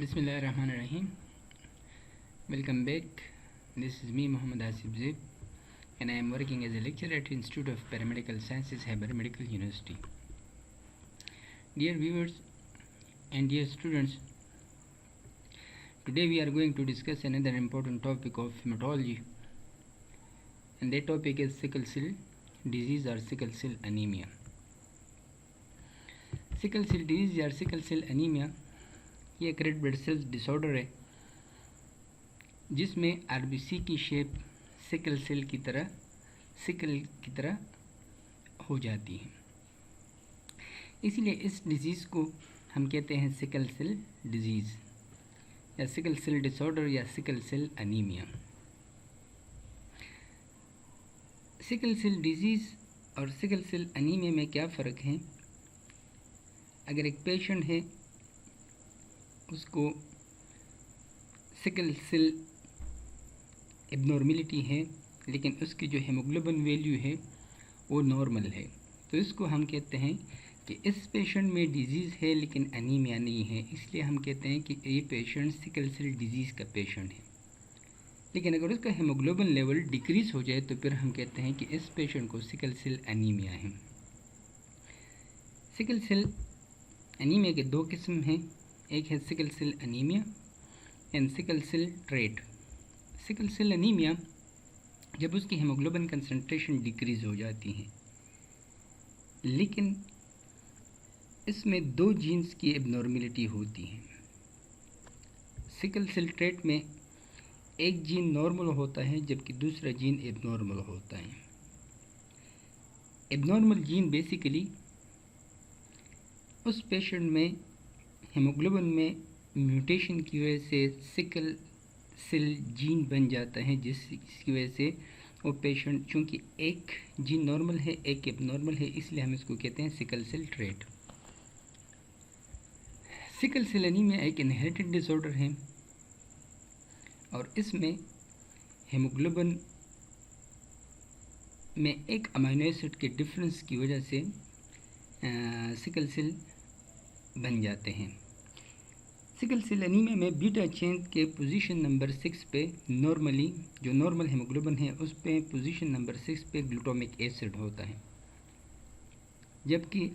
Bismillahirrahmanirrahim. Welcome back. This is me, Muhammad Asif Zib, and I am working as a lecturer at Institute of Paramedical Sciences, Hyder Medical University. Dear viewers and dear students, today we are going to discuss another important topic of hematology, and that topic is sickle cell disease or sickle cell anemia. Sickle cell disease या sickle cell anaemia ये एक red blood sales disorder है जिसमें RBC की shape sickle की तरह हो जाती है। इसलिए इस डिजीज़ को हम कहते हैं सिकल सेल डिजीज़ या सिकल सेल डिसऑर्डर या sickle cell anaemia. Sickle cell disease और सिकल सेल अनीमिया में क्या फ़र्क है? अगर एक पेशेंट है उसको सिकल सेल एबनॉर्मेलिटी है लेकिन उसकी जो हेमोग्लोबिन वैल्यू है वो नॉर्मल है, तो इसको हम कहते हैं कि इस पेशेंट में डिजीज़ है लेकिन अनीमिया नहीं है, इसलिए हम कहते हैं कि ये पेशेंट सिकल सेल डिजीज़ का पेशेंट है। लेकिन अगर उसका हेमोग्लोबिन लेवल डिक्रीज़ हो जाए तो फिर हम कहते हैं कि इस पेशेंट को सिकल सेल अनीमिया है। सिकल सेल एनीमिया के दो किस्म हैं, एक है sickle cell anaemia and sickle cell trait. Sickle cell anaemia जब उसकी हेमोग्लोबिन कंसंट्रेशन डिक्रीज़ हो जाती है, लेकिन इसमें दो जीन्स की एबनॉर्मेलिटी होती है। सिकल सेल ट्रेट में एक जीन नॉर्मल होता है जबकि दूसरा जीन एबनॉर्मल होता है। एबनॉर्मल जीन बेसिकली उस पेशेंट में हेमोग्लोबिन में म्यूटेशन की वजह से सिकल सेल जीन बन जाता है, जिसकी वजह से वो पेशेंट, चूँकि एक जीन नॉर्मल है एक एबनॉर्मल है, इसलिए हम इसको कहते हैं sickle cell trait. Sickle cell anaemia एक इनहेरिटेड डिसऑर्डर है और इसमें हेमोग्लोबिन में एक अमीनो एसिड के डिफरेंस की वजह से सिकल सेल बन जाते हैं। सिकल सेल एनीमिया में बीटा चेन के पोजीशन नंबर 6 पे नॉर्मली जो नॉर्मल हेमोग्लोबिन है उस पे पोजीशन नंबर 6 पे ग्लूटामिक एसिड होता है, जबकि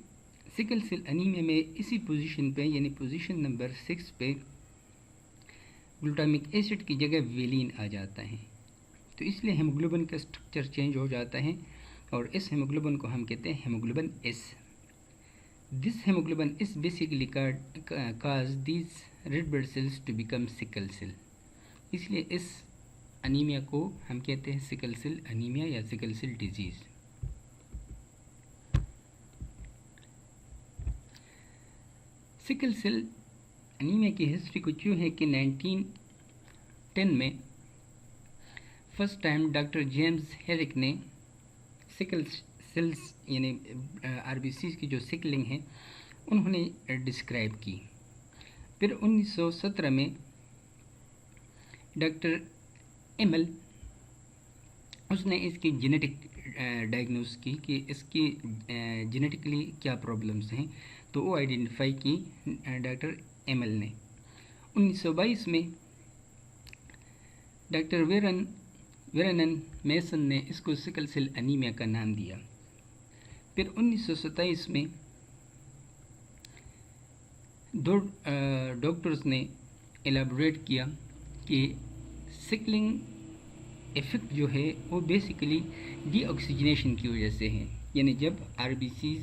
सिकल सेल एनीमिया में इसी पोजीशन पे यानी पोजीशन नंबर 6 पे ग्लूटामिक एसिड की जगह वेलिन आ जाता है। तो इसलिए हेमोग्लोबिन का स्ट्रक्चर चेंज हो जाता है और इस हेमोग्लोबिन को हम कहते हैं haemoglobin S. This hemoglobin is basically cause these red blood cells to become sickle cell। इसलिए इस अनीमिया को हम कहते हैं सिकल सेल अनीमिया या sickle cell disease. Sickle cell anaemia की हिस्ट्री कुछ यूँ है कि 1910 में first time doctor James Herrick ने सिकल सेल्स यानी आरबीसी की जो सिकलिंग है उन्होंने डिस्क्राइब की। फिर 1917 में डॉक्टर एमल उसने इसकी जेनेटिक डायग्नोस की कि इसकी जेनेटिकली क्या प्रॉब्लम्स हैं, तो वो आइडेंटिफाई की डॉक्टर एमल ने। 1922 में डॉक्टर वेरनन मेसन ने इसको सिकल सेल अनीमिया का नाम दिया। फिर 1927 में दो डॉक्टर्स ने एलाबोरेट किया कि सिकलिंग इफ़ेक्ट जो है वो बेसिकली डीऑक्सीजनेशन की वजह से है, यानी जब आरबीसीज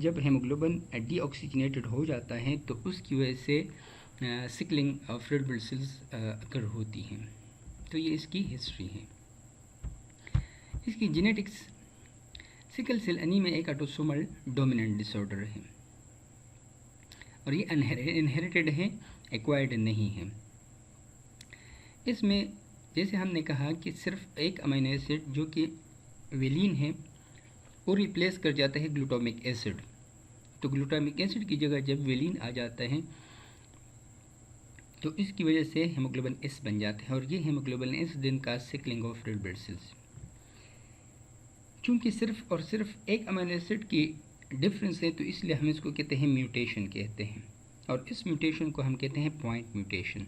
जब हेमोग्लोबिन डीऑक्सीजनेटेड हो जाता है तो उसकी वजह से sickling of red blood cells occur होती हैं। तो ये इसकी हिस्ट्री है। इसकी जेनेटिक्स, सिकल सेल एनीमिया एक ऑटोसोमल डोमिनेंट डिसऑर्डर है और ये इनहेरिटेड है, एक्वायर्ड नहीं है। इसमें जैसे हमने कहा कि सिर्फ एक अमीनो एसिड जो कि वेलिन है वो रिप्लेस कर जाता है ग्लूटामिक एसिड, तो ग्लूटामिक एसिड की जगह जब वेलिन आ जाता है तो इसकी वजह से हेमोग्लोबिन एस बन जाता है और ये हेमोग्लोबिन एस दिन का sickling of red blood sales. चूँकि सिर्फ और सिर्फ एक अमीनो एसिड की डिफरेंस है तो इसलिए हम इसको कहते हैं म्यूटेशन कहते हैं। और इस म्यूटेशन को हम कहते हैं पॉइंट म्यूटेशन।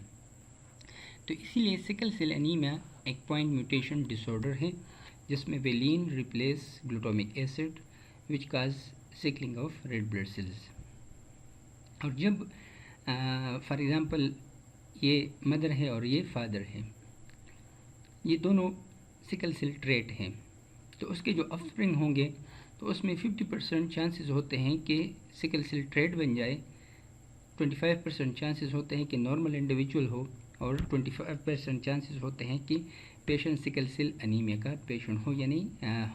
तो इसीलिए सिकल सेल एनीमिया एक पॉइंट म्यूटेशन डिसऑर्डर है जिसमें valine replace glutamic acid which cause sickling of red blood sales. और जब फॉर एग्ज़ाम्पल ये मदर है और ये फादर है, ये दोनों सिकल सेल ट्रेट हैं, तो उसके जो ऑफस्प्रिंग होंगे तो उसमें 50% चांसेस होते हैं कि सिकल सेल ट्रेट बन जाए, 25% चांसेस होते हैं कि नॉर्मल इंडिविजुअल हो, और 25% चांसेस होते हैं कि पेशेंट सिकल सेल एनीमिया का पेशेंट हो, यानी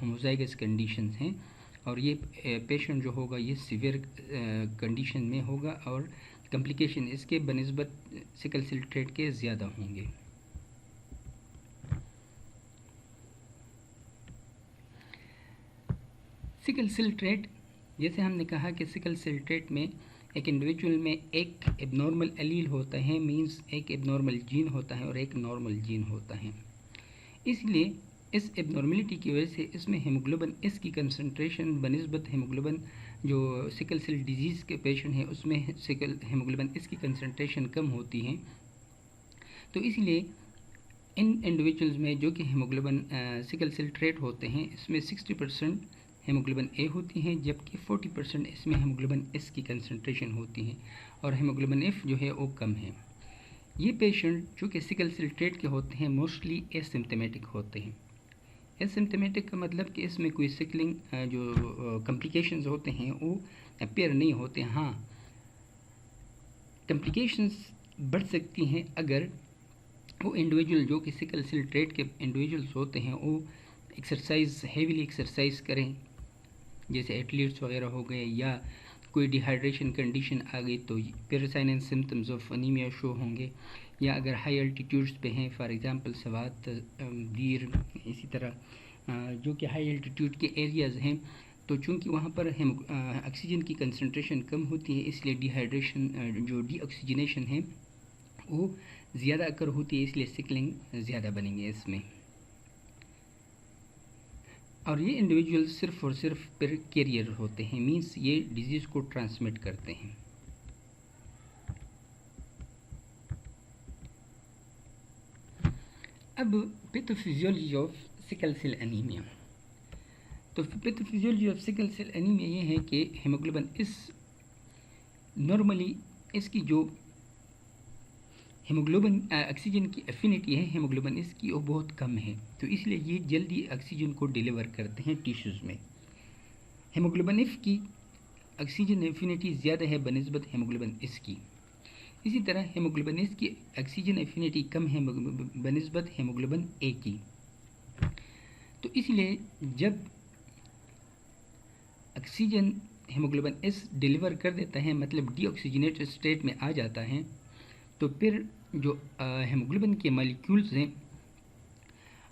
होमोजाइगस कंडीशंस हैं। और ये पेशेंट जो होगा ये सीवियर कंडीशन में होगा और कॉम्प्लिकेशन इसके बनिस्बत सिकल सेल ट्रेट के ज़्यादा होंगे। सिकल सेल ट्रेट, जैसे हमने कहा कि सिकल सेल ट्रेट में एक इंडिविजुअल में एक एबनॉर्मल एलील होता है, मींस एक एबनॉर्मल जीन होता है और एक नॉर्मल जीन होता है। इसलिए इस एबनॉर्मलिटी की वजह से इसमें हेमोग्लोबिन एस की कंसंट्रेशन बनिस्बत हेमोग्लोबिन जो सिकल सेल डिजीज़ के पेशेंट हैं उसमें हेमोग्लोबिन एस की कंसंट्रेशन कम होती है। तो इसलिए इन इंडिविजुअल्स में जो कि हेमोग्लोबिन सिकल सेल ट्रेट होते हैं इसमें 60% हेमोग्लोबिन ए होती हैं, जबकि 40% इसमें हेमोग्लोबिन एस की कंसंट्रेशन होती है और हेमोग्लोबिन एफ जो है वो कम है। ये पेशेंट जो कि सिकल सेल ट्रेट के होते हैं मोस्टली एसिम्प्टोमेटिक होते हैं। एसिम्प्टोमेटिक का मतलब कि इसमें कोई सिकलिंग जो कॉम्प्लिकेशंस होते हैं वो अपेयर नहीं होते। हाँ, कॉम्प्लिकेशंस बढ़ सकती हैं अगर वो इंडिविजुअल जो कि सिकल सेल ट्रेट के इंडिविजुअल्स होते हैं वो एक्सरसाइज हेवीली एक्सरसाइज करें, जैसे एथलीट्स वगैरह हो गए, या कोई डिहाइड्रेशन कंडीशन आ गई तो फिर sign and symptoms of anaemia show होंगे, या अगर हाई अल्टीट्यूड्स पे हैं फॉर एग्जांपल सवात, दीर, इसी तरह जो कि हाई अल्टीट्यूड के एरियाज़ हैं तो चूँकि वहाँ पर ऑक्सीजन की कंसंट्रेशन कम होती है इसलिए डिहाइड्रेशन जो डीऑक्सीजनेशन है वो ज़्यादा अकर होती है, इसलिए सिकलिंग ज़्यादा बनेंगे इसमें। और ये इंडिविजुअल सिर्फ और सिर्फ फिर कैरियर होते हैं, मींस ये डिजीज़ को ट्रांसमिट करते हैं। अब pathophysiology of sickle cell anaemia. तो pathophysiology of sickle cell anaemia ये है कि हेमोग्लोबिन इस नॉर्मली इसकी जो हेमोग्लोबिन ऑक्सीजन की एफिनिटी है हेमोग्लोबिन इसकी वो बहुत कम है, तो इसलिए ये जल्दी ऑक्सीजन को डिलीवर करते हैं टिश्यूज़ में। हेमोग्लोबिन एफ की ऑक्सीजन एफिनिटी ज़्यादा है बनिस्बत हेमोग्लोबिन एस की। इसी तरह हेमोग्लोबिन एस की ऑक्सीजन एफिनिटी कम है बनिस्बत हेमोग्लोबिन ए की। तो इसलिए जब ऑक्सीजन हेमोग्लोबिन एस डिलीवर कर देता है, मतलब डीऑक्सीजनेटेड स्टेट में आ जाता है, तो फिर जो हेमोग्लोबिन के मॉलिक्यूल्स हैं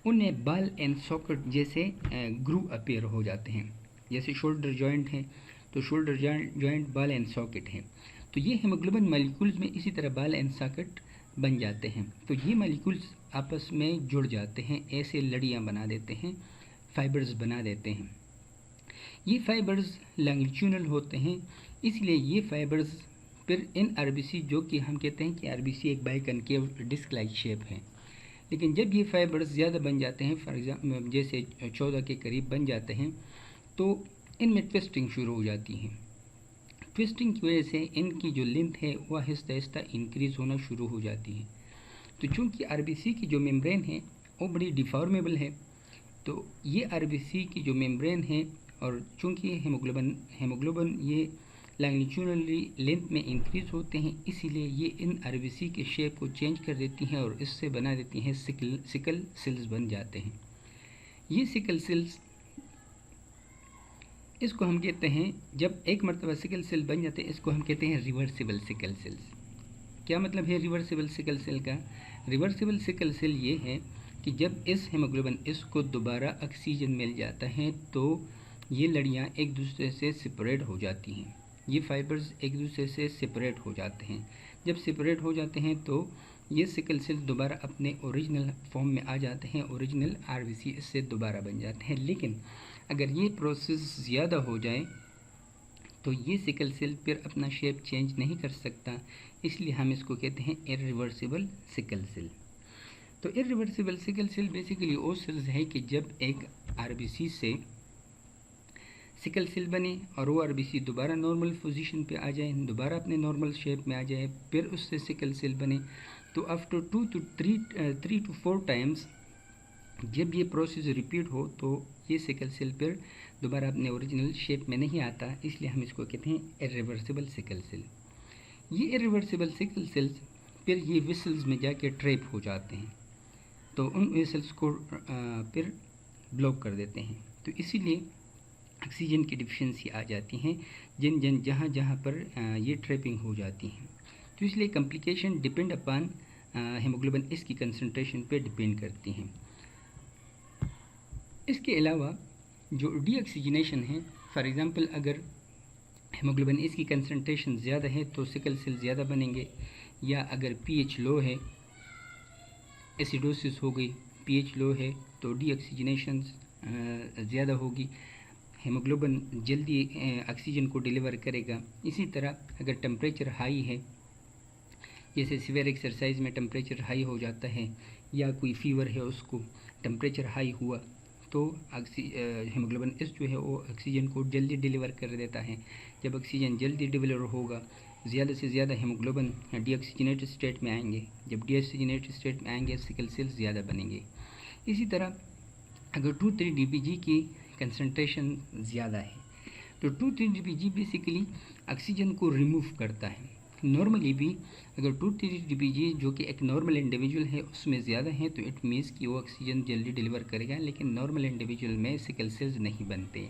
उनमें बॉल एंड सॉकेट जैसे ग्रूव अपीयर हो जाते हैं। जैसे शोल्डर जॉइंट है तो shoulder joint ball and socket हैं, तो ये हेमोग्लोबिन मॉलिक्यूल्स में इसी तरह बॉल एंड सॉकेट बन जाते हैं। तो ये मॉलिक्यूल्स आपस में जुड़ जाते हैं, ऐसे लड़ियाँ बना देते हैं, फाइबर्स बना देते हैं। ये फाइबर्स लॉन्गिट्यूडनल होते हैं, इसलिए ये फाइबर्स फिर इन आरबीसी जो कि हम कहते हैं कि आरबीसी एक बाइकनकेव डिस्क लाइक शेप है, लेकिन जब ये फाइबर्स ज़्यादा बन जाते हैं, फॉर एग्जाम्पल जैसे 14 के करीब बन जाते हैं, तो इनमें ट्विस्टिंग शुरू हो जाती है। ट्विस्टिंग की वजह से इनकी जो लेंथ है वह आहिस्ता आहिस्ता इंक्रीज़ होना शुरू हो जाती है। तो चूँकि आरबीसी की जो मेम्ब्रेन है वो बड़ी डिफॉर्मेबल है, तो ये आरबीसी की जो मेम्ब्रेन है और चूँकि हेमोग्लोबिन ये लॉन्गिट्यूडनली लेंथ में इंक्रीज होते हैं, इसीलिए ये इन आरबीसी के शेप को चेंज कर देती हैं और इससे बना देती हैं सिकल सेल्स बन जाते हैं। ये सिकल सेल्स इसको हम कहते हैं, जब एक मरतबा सिकल सेल बन जाते हैं इसको हम कहते हैं रिवर्सिबल सिकल सेल्स। क्या मतलब है रिवर्सिबल सिकल सेल का? रिवर्सिबल सिकल सेल ये है कि जब इस हेमोग्लोबिन इसको दोबारा ऑक्सीजन मिल जाता है तो ये लड़ियाँ एक दूसरे से सेपरेट हो जाती हैं, ये फाइबर्स एक दूसरे से सेपरेट हो जाते हैं। जब सेपरेट हो जाते हैं तो ये सिकल सेल दोबारा अपने ओरिजिनल फॉर्म में आ जाते हैं, ओरिजिनल आरबीसी इससे दोबारा बन जाते हैं। लेकिन अगर ये प्रोसेस ज़्यादा हो जाए तो ये सिकल सेल फिर अपना शेप चेंज नहीं कर सकता, इसलिए हम इसको कहते हैं इरिवर्सिबल सिकल सेल। तो इरिवर्सिबल सिकल सेल बेसिकली वो सेल्स है कि जब एक आरबीसी से सिकल सेल बने और वो आरबीसी दोबारा नॉर्मल पोजीशन पे आ जाए, दोबारा अपने नॉर्मल शेप में आ जाए, फिर उससे सिकल सेल बने। तो आफ्टर 3 to 4 टाइम्स जब ये प्रोसेस रिपीट हो तो ये सिकल सेल फिर दोबारा अपने ओरिजिनल शेप में नहीं आता, इसलिए हम इसको कहते हैं इरिवर्सिबल सिकल सेल। ये इरिवर्सिबल सिकल सेल्स फिर ये वेसल्स में जाके ट्रैप हो जाते हैं, तो उन वेसल्स को फिर ब्लॉक कर देते हैं। तो इसीलिए ऑक्सीजन की डिफिशिएंसी आ जाती हैं जहाँ जहाँ पर ये ट्रैपिंग हो जाती हैं। तो इसलिए complication depend upon haemoglobin S की कंसंट्रेशन पे डिपेंड करती हैं। इसके अलावा जो डीऑक्सीजनेशन है, फॉर एग्ज़ाम्पल अगर हीमोग्लोबिन एस की कंसंट्रेशन ज़्यादा है तो सिकल सेल ज़्यादा बनेंगे, या अगर पीएच लो है, एसिडोसिस हो गई, पीएच लो है तो डीऑक्सीजनेशन ज़्यादा होगी, हीमोग्लोबिन जल्दी ऑक्सीजन को डिलीवर करेगा। इसी तरह अगर टेम्परेचर हाई है, जैसे सीवियर एक्सरसाइज में टेम्परेचर हाई हो जाता है, या कोई फीवर है उसको टेम्परेचर हाई हुआ तो हीमोग्लोबिन एस जो है वो ऑक्सीजन को जल्दी डिलीवर कर देता है। जब ऑक्सीजन जल्दी डिलीवर होगा, ज़्यादा से ज़्यादा हीमोग्लोबिन डीऑक्सीजनेटेड स्टेट में आएंगे। जब डीऑक्सीजनेटेड स्टेट में आएंगे सिकल सेल्स ज़्यादा बनेंगे। इसी तरह अगर 2-3 DPG की कंसंट्रेशन ज़्यादा है तो 2-3 DPG बेसिकली ऑक्सीजन को रिमूव करता है। नॉर्मली भी अगर 2-3 DPG जो कि एक नॉर्मल इंडिविजुअल है उसमें ज़्यादा है तो इट मीन्स कि वो ऑक्सीजन जल्दी डिलीवर करेगा, लेकिन नॉर्मल इंडिविजुअल में सिकल सेल्स नहीं बनते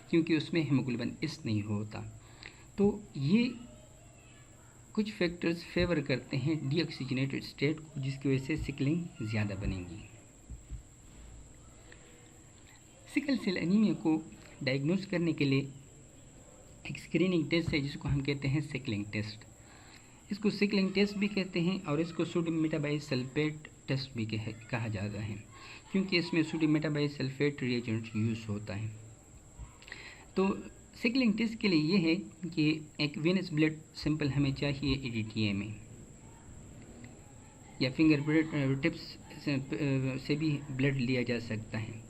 क्योंकि उसमें हीमोग्लोबिन एस नहीं होता। तो ये कुछ फैक्टर्स फेवर करते हैं डीऑक्सीजनेटेड स्टेट को, जिसकी वजह से सिकलिंग ज़्यादा बनेगी। सिकल सेल एनीमिया को डायग्नोज करने के लिए एक स्क्रीनिंग टेस्ट है जिसको हम कहते हैं सिकलिंग टेस्ट। इसको सिकलिंग टेस्ट भी कहते हैं और इसको सोडियम मेटाबाइसल्फेट टेस्ट भी कहा जाता है, क्योंकि इसमें सोडियम मेटाबाइसल्फेट रिएजेंट यूज़ होता है। तो सिकलिंग टेस्ट के लिए ये है कि एक वेनस ब्लड सैंपल हमें चाहिए EDTA में, या फिंगर टिप्स से भी ब्लड लिया जा सकता है।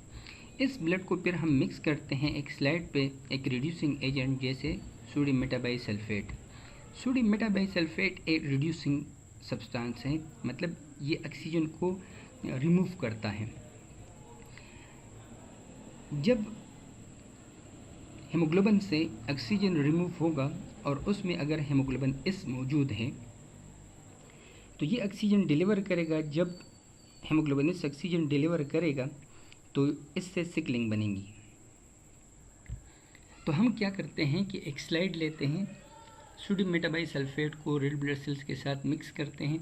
इस ब्लड को फिर हम मिक्स करते हैं एक स्लाइड पे एक रिड्यूसिंग एजेंट जैसे सोडियम मेटाबाइसल्फेट। सोडियम मेटाबाइसल्फेट एक रिड्यूसिंग सब्सटेंस है, मतलब ये ऑक्सीजन को रिमूव करता है। जब हीमोग्लोबिन से ऑक्सीजन रिमूव होगा और उसमें अगर हीमोग्लोबिन एस मौजूद है तो ये ऑक्सीजन डिलीवर करेगा। जब हीमोग्लोबिन एस ऑक्सीजन डिलीवर करेगा तो इससे सिकलिंग बनेगी। तो हम क्या करते हैं कि एक स्लाइड लेते हैं, सोडियम मेटाबाइसल्फेट को रेड ब्लड सेल्स के साथ मिक्स करते हैं,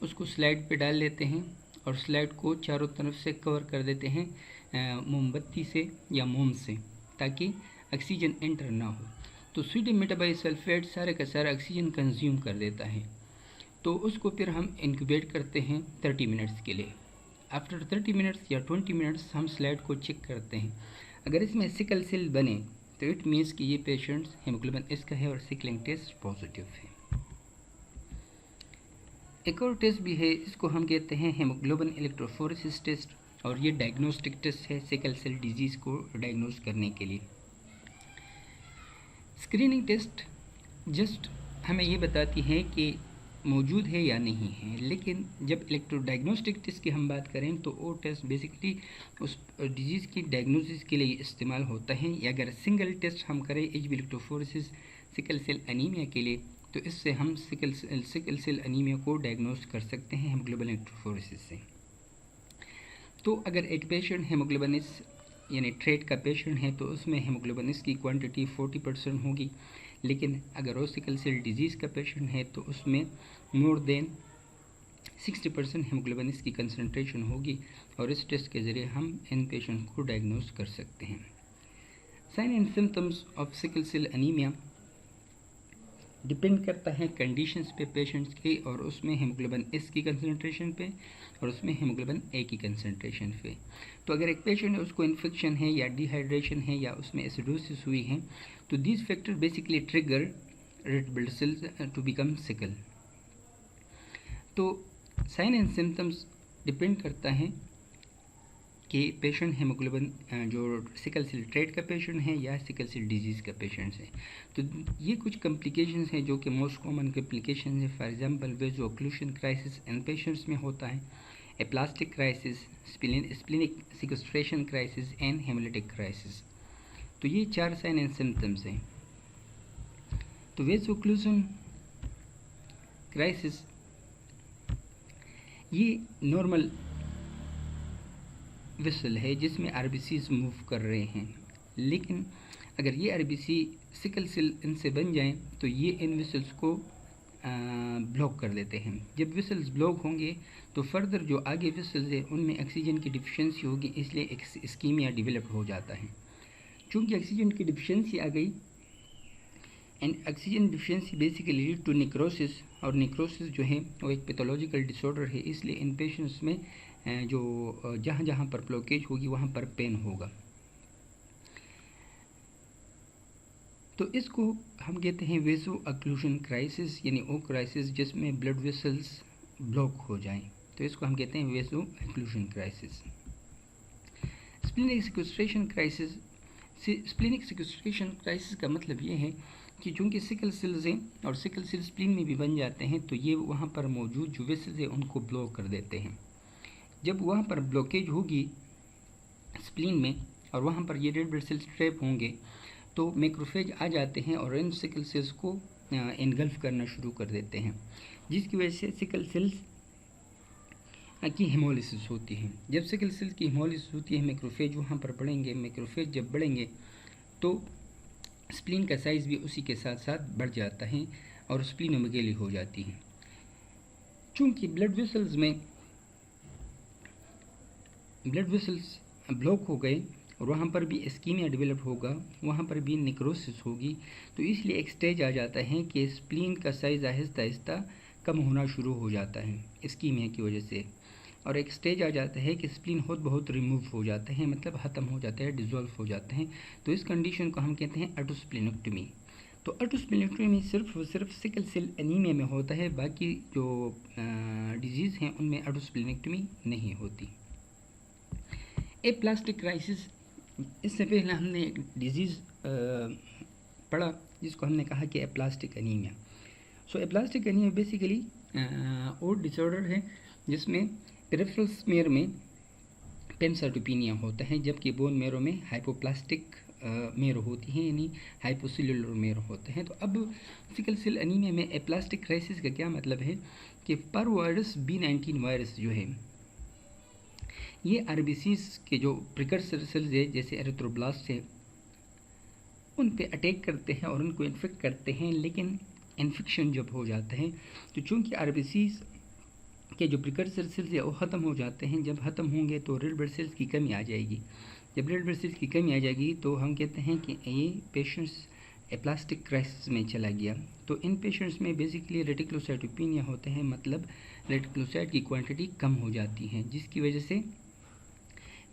उसको स्लाइड पे डाल लेते हैं और स्लाइड को चारों तरफ से कवर कर देते हैं मोमबत्ती से या मोम से, ताकि ऑक्सीजन एंटर ना हो। तो सोडियम मेटाबाइसल्फेट सारे का सारा ऑक्सीजन कंज्यूम कर देता है। तो उसको फिर हम इंक्यूबेट करते हैं 30 मिनट्स के लिए। आफ्टर 30 मिनट्स या 20 मिनट्स हम स्लाइड को चेक करते हैं। अगर इसमें सिकल सेल बने तो इट मीन्स कि ये पेशेंट हीमोग्लोबिन एस का है और सिकलिंग टेस्ट पॉजिटिव है। एक और टेस्ट भी है, इसको हम कहते हैं हीमोग्लोबिन इलेक्ट्रोफोरेसिस टेस्ट, और ये डायग्नोस्टिक टेस्ट है सिकल सेल डिजीज़ को डायग्नोज करने के लिए। स्क्रीनिंग टेस्ट जस्ट हमें ये बताती है कि मौजूद है या नहीं है, लेकिन जब इलेक्ट्रोडायग्नोस्टिक टेस्ट की हम बात करें तो वो टेस्ट बेसिकली उस डिजीज़ की डायग्नोसिस के लिए इस्तेमाल होता है। या अगर सिंगल टेस्ट हम करें HB electrophoresis sickle cell anaemia के लिए तो इससे हम सिकल सेल एनीमिया को डायग्नोज कर सकते हैं हीमोग्लोबिन इलेक्ट्रोफोरेसिस से। तो अगर एक पेशेंट हीमोग्लोबिन एस यानी ट्रेट का पेशेंट है तो उसमें हीमोग्लोबिन एस की क्वांटिटी 40% होगी, लेकिन अगर वो सिकल सेल डिजीज़ का पेशेंट है तो उसमें मोर देन 60% हीमोग्लोबिन एस की कंसंट्रेशन होगी, और इस टेस्ट के ज़रिए हम इन पेशेंट को डायग्नोज कर सकते हैं। Sign and symptoms of sickle cell anaemia depend करता है कंडीशंस पे पेशेंट्स की, और उसमें हीमोग्लोबिन एस की कंसंट्रेशन पे और उसमें हीमोग्लोबिन ए की कंसंट्रेशन पे। तो अगर एक पेशेंट है उसको इन्फेक्शन है या डिहाइड्रेशन है या उसमें एसिडोसिस हुई है, तो this factor basically trigger red blood cells to become sickle. तो साइन एंड सिम्टम्स डिपेंड करता है कि पेशेंट हीमोग्लोबिन जो सिकल सेल ट्रेट का पेशेंट है या सिकल सेल डिजीज़ का पेशेंट है। तो ये कुछ कॉम्प्लिकेशंस हैं जो कि मोस्ट कॉमन कॉम्प्लिकेशन है। For example vaso occlusion crisis इन पेशेंट्स में होता है, aplastic crisis, splenic sequestration crisis and haemolytic crisis. तो ये 4 साइन एंड सिम्टम्स हैं। तो वेजो ओक्लूशन क्राइसिस ये नॉर्मल वेसल है जिसमें आरबीसीज मूव कर रहे हैं, लेकिन अगर ये आरबीसी सिकल सेल इनसे बन जाएं तो ये इन वेसल्स को ब्लॉक कर देते हैं। जब वेसल्स ब्लॉक होंगे तो फर्दर जो आगे वेसल्स है उनमें ऑक्सीजन की डिफिशिएंसी होगी, इसलिए एक इस्कीमिया डेवलप हो जाता है। चूँकि ऑक्सीजन की डिफिशिएंसी आ गई and oxygen deficiency basically lead to necrosis, और निक्रोसिस जो है वो एक पैथोलॉजिकल डिसऑर्डर है, इसलिए इन पेशेंट्स में जो जहाँ जहाँ पर ब्लॉकेज होगी वहाँ पर पेन होगा। तो इसको हम कहते हैं वेसो ऑक्लूशन क्राइसिस, यानी ओ क्राइसिस जिसमें ब्लड वेसल्स ब्लॉक हो जाएं, तो इसको हम कहते हैं vaso occlusion crisis. Splenic sequestration crisis, splenic sequestration crisis का मतलब ये है कि चूँकि सिकल सेल्स हैं और सिकल सेल स्प्लीन में भी बन जाते हैं, तो ये वहाँ पर मौजूद जो वेसल्स हैं उनको ब्लॉक कर देते हैं। जब वहाँ पर ब्लॉकेज होगी स्प्लीन में और वहाँ पर ये रेड ब्लड सेल्स ट्रैप होंगे, तो मैक्रोफेज आ जाते हैं और इन सिकल सेल्स को इनगल्फ करना शुरू कर देते हैं, जिसकी वजह से सिकल सेल्स की हेमोलिसिस होती है। जब सिकल सेल की हेमोलिसिस होती है मैक्रोफेज वहाँ पर बढ़ेंगे, मैक्रोफेज जब बढ़ेंगे तो स्प्लीन का साइज़ भी उसी के साथ साथ बढ़ जाता है और स्प्लीनोमेगाली हो जाती है। चूँकि ब्लड वेसल्स ब्लॉक हो गए और वहाँ पर भी इस्कीमिया डेवलप होगा, वहाँ पर भी निक्रोसिस होगी, तो इसलिए एक स्टेज आ जाता है कि स्प्लीन का साइज़ आहिस्ता आहिस्ता कम होना शुरू हो जाता है इस्कीमिया की वजह से, और एक स्टेज आ जाता है कि स्प्लीन बहुत रिमूव हो जाते हैं, मतलब ख़त्म हो जाता है, डिज़ोल्व हो जाते हैं। तो इस कंडीशन को हम कहते हैं अटोस्प्लीनोक्टमी। तो अटोस्प्लीनोक्टमी सिर्फ सिकल सेल एनीमिया में होता है, बाकी जो डिजीज़ हैं उनमें अटोस्प्लीनोक्टमी नहीं होती। एप्लास्टिक क्राइसिस, इससे पहले हमने एक डिजीज़ पढ़ा जिसको हमने कहा कि एप्लास्टिक एनीमिया। सो एप्लास्टिक एनीमिया बेसिकली और डिसऑर्डर है जिसमें पेरिफेरल स्मेयर में पेनसाइटोपेनिया होता है, जबकि बोन मेरो में हाइपोप्लास्टिक मेरो होती है, यानी हाइपोसेलुलर मेरो होते हैं। तो अब सिकल सेल एनीमिया में एप्लास्टिक क्राइसिस का क्या मतलब है कि पार्वायरस B19 वायरस जो है ये आरबीसीज के जो प्रिकर्सर सेल्स है जैसे एरिथ्रोब्लास्ट है उन पे अटैक करते हैं और उनको इन्फेक्ट करते हैं, लेकिन इन्फेक्शन जब हो जाता है तो चूँकि आरबीसीज के जो प्रिकर्सर सेल्स है वो ख़त्म हो जाते हैं, जब ख़त्म होंगे तो रेड ब्लड सेल्स की कमी आ जाएगी। जब रेड ब्लड सेल्स की कमी आ जाएगी तो हम कहते हैं कि ये पेशेंट्स एप्लास्टिक क्राइसिस में चला गया। तो इन पेशेंट्स में बेसिकली रेटिकुलोसाइटोपेनिया होते हैं, मतलब रेटिकुलोसाइट की क्वांटिटी कम हो जाती है, जिसकी वजह से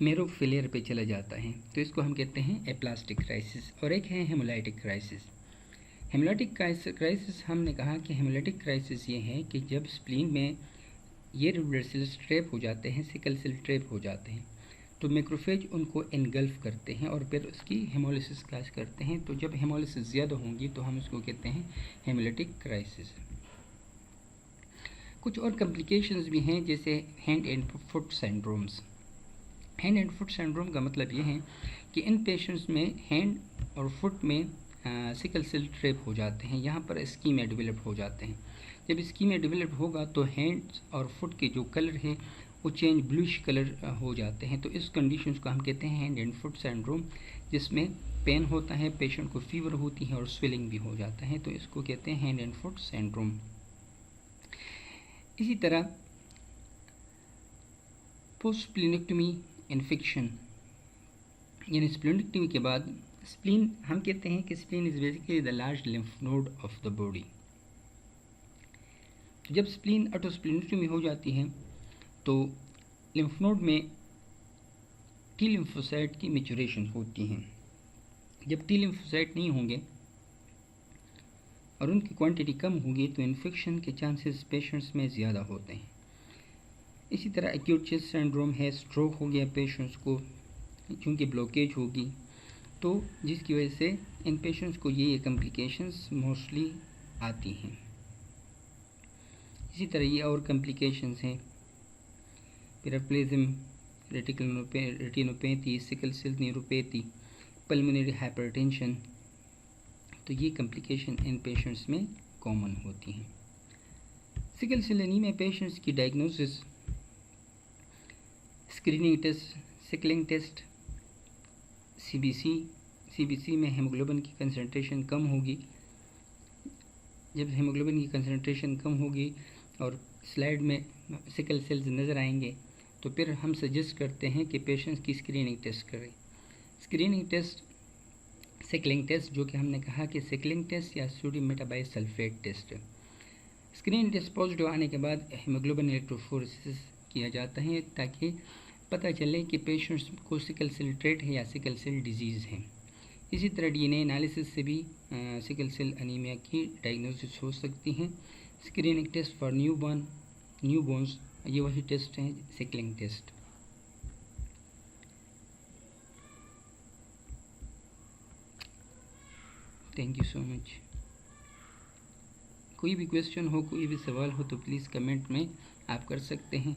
मेरो फेलियर पे चला जाता है। तो इसको हम कहते हैं एप्लास्टिक क्राइसिस। और एक है हेमोलाइटिक क्राइसिस। हेमोलाइटिक क्राइसिस हमने कहा कि हेमोलाइटिक क्राइसिस ये है कि जब स्प्लीन में ये रेड ब्लड सेल्स ट्रैप हो जाते हैं, सिकल सेल ट्रैप हो जाते हैं, तो मैक्रोफेज उनको इनगल्फ करते हैं और फिर उसकी हेमोलिसिस काज करते हैं। तो जब हेमोलिसिस ज़्यादा होंगी तो हम उसको कहते हैं हेमोलाइटिक क्राइसिस। कुछ और कॉम्प्लिकेशंस भी हैं जैसे hand and foot syndromes. Hand and foot syndrome का मतलब ये है कि इन पेशेंट्स में हैंड और फुट में सिकल सेल ट्रैप हो जाते हैं, यहाँ पर इस्कीमिया डेवलप हो जाते हैं। जब इस्कीमिया डेवलप होगा तो हैंड्स और फुट के जो कलर है वो चेंज ब्लूइश कलर हो जाते हैं। तो इस कंडीशन को हम कहते हैं हैंड एंड फुट सिंड्रोम, जिसमें पेन होता है, पेशेंट को फीवर होती है और स्वेलिंग भी हो जाता है। तो इसको कहते हैं हैंड एंड फुट सिंड्रोम। इसी तरह पोस्ट स्प्लीनेक्टमी इन्फेक्शन, यानी स्प्लीनेक्टमी के बाद स्प्लीन, हम कहते हैं कि spleen is basically the large lymph node of the body. जब स्प्लीन ऑटोस्प्लीनोटमी हो जाती है तो लिम्फ नोड में टी लिम्फोसाइट की मैच्योरेशन होती हैं। जब टी लिम्फोसाइट नहीं होंगे और उनकी क्वांटिटी कम होगी तो इन्फेक्शन के चांसेस पेशेंट्स में ज़्यादा होते हैं। इसी तरह एक्यूट चेस्ट सिंड्रोम है, स्ट्रोक हो गया पेशेंट्स को, चूँकि ब्लॉकेज होगी तो जिसकी वजह से इन पेशेंट्स को ये कॉम्प्लिकेशंस मोस्टली आती हैं। इसी तरह ये और कॉम्प्लिकेशंस हैं, priapism, retinopathy, sickle cell neuropathy, pulmonary hypertension, तो ये कॉम्प्लिकेशन इन पेशेंट्स में कॉमन होती हैं। सिकल सेल एनीमिया पेशेंट्स की diagnosis screening test, sickling test, CBC में हेमोग्लोबिन की कंसंट्रेशन कम होगी। जब हेमोग्लोबिन की कंसंट्रेशन कम होगी और स्लाइड में सिकल सेल्स नज़र आएंगे तो फिर हम सजेस्ट करते हैं कि पेशेंट्स की स्क्रीनिंग टेस्ट करें। स्क्रीनिंग टेस्ट सिकलिंग टेस्ट, जो कि हमने कहा कि सिकलिंग टेस्ट या sodium metabisulphite test. Screening test positive आने के बाद हेमोग्लोबिन इलेक्ट्रोफोरेसिस किया जाता है ताकि पता चले कि पेशेंट्स को सिकल सेल ट्रेट है या सिकल सेल डिजीज़ है। इसी तरह डीएनए एनालिसिस से भी सिकल सेल एनीमिया की डायग्नोसिस हो सकती है। स्क्रीनिंग टेस्ट फॉर न्यूबॉर्न्स, ये वही टेस्ट हैं sickling test. Thank you so much. कोई भी क्वेश्चन हो, कोई भी सवाल हो तो प्लीज़ कमेंट में आप कर सकते हैं।